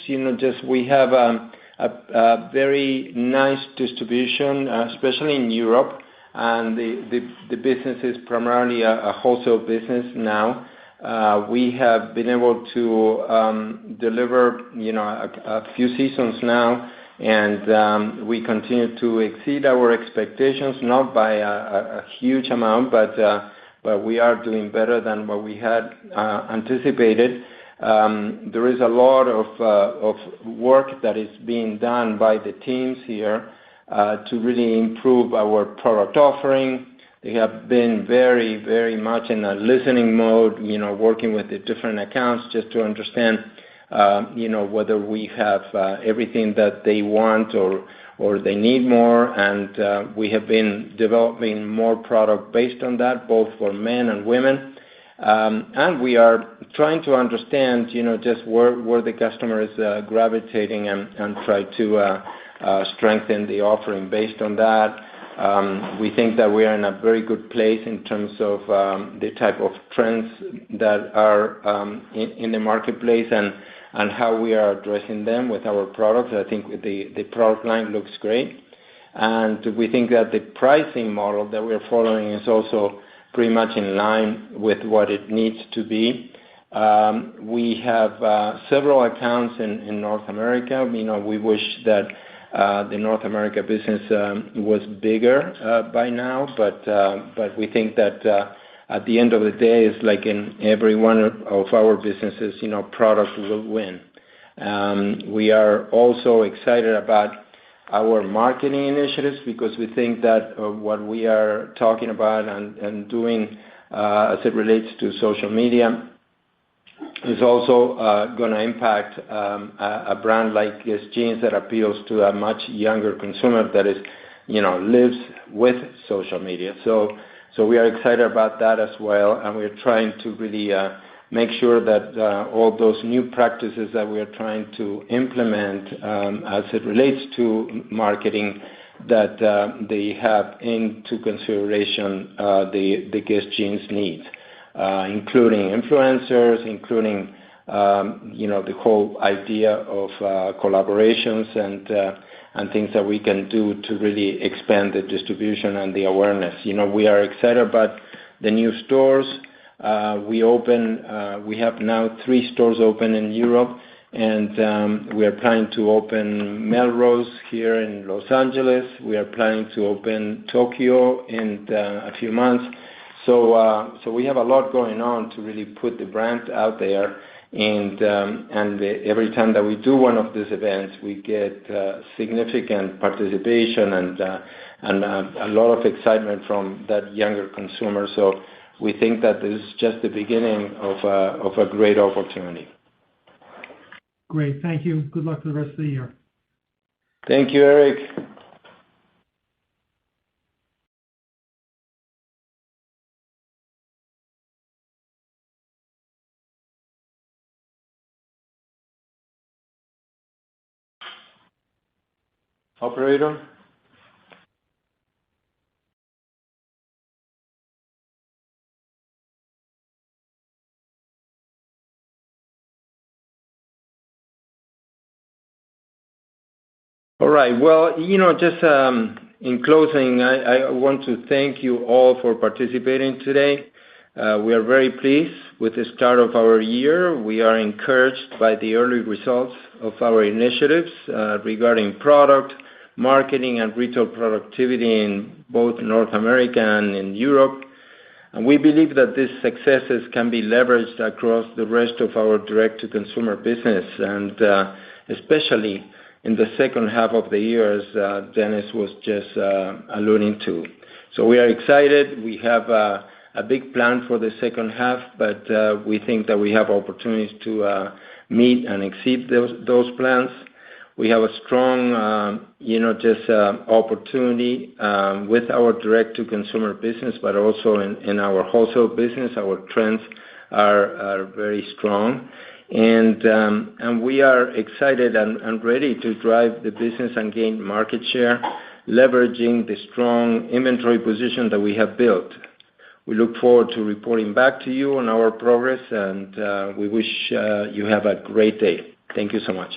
C: We have a very nice distribution, especially in Europe, and the business is primarily a wholesale business now. We have been able to deliver, a few seasons now, and we continue to exceed our expectations, not by a huge amount, but we are doing better than what we had anticipated. There is a lot of work that is being done by the teams here to really improve our product offering. They have been very, very much in a listening mode, working with the different accounts just to understand, whether we have everything that they want or they need more. And we have been developing more product based on that, both for men and women. And we are trying to understand, just where the customer is gravitating and try to strengthen the offering based on that. We think that we are in a very good place in terms of the type of trends that are in the marketplace and how we are addressing them with our products. I think the product line looks great. And we think that the pricing model that we're following is also pretty much in line with what it needs to be. We have several accounts in North America. We wish that the North America business was bigger by now, but we think that at the end of the day, it's like in every one of our businesses, product will win. We are also excited about our marketing initiatives because we think that what we are talking about and doing as it relates to social media is also going to impact a brand like GES Jeans that appeals to a much younger consumer that is, lives with social media. So we are excited about that as well, and we're trying to really make sure that all those new practices that we are trying to implement as it relates to marketing, that they have into consideration the GES Jeans needs. Including influencers, including the whole idea of collaborations and things that we can do to really expand the distribution and the awareness. We are excited about the new stores. We have now 3 stores open in Europe, and we are planning to open Melrose here in Los Angeles. We are planning to open Tokyo in a few months. So we have a lot going on to really put the brand out there, and every time that we do one of these events, we get significant participation and a lot of excitement from that younger consumer. So we think that this is just the beginning of a great opportunity.
G: Great, thank you. Good luck for the rest of the year.
C: Thank you, Eric. Operator? All right. Well, just in closing, I want to thank you all for participating today. We are very pleased with the start of our year. We are encouraged by the early results of our initiatives regarding product, marketing, and retail productivity in both North America and in Europe. And we believe that these successes can be leveraged across the rest of our direct-to-consumer business, and especially in the second half of the year, as Dennis was just alluding to. So we are excited. We have a big plan for the second half, but we think that we have opportunities to meet and exceed those plans. We have a strong, opportunity with our direct-to-consumer business, but also in our wholesale business. Our trends are very strong. And we are excited and ready to drive the business and gain market share. leveraging the strong inventory position that we have built. We look forward to reporting back to you on our progress, and we wish you have a great day. Thank you so much.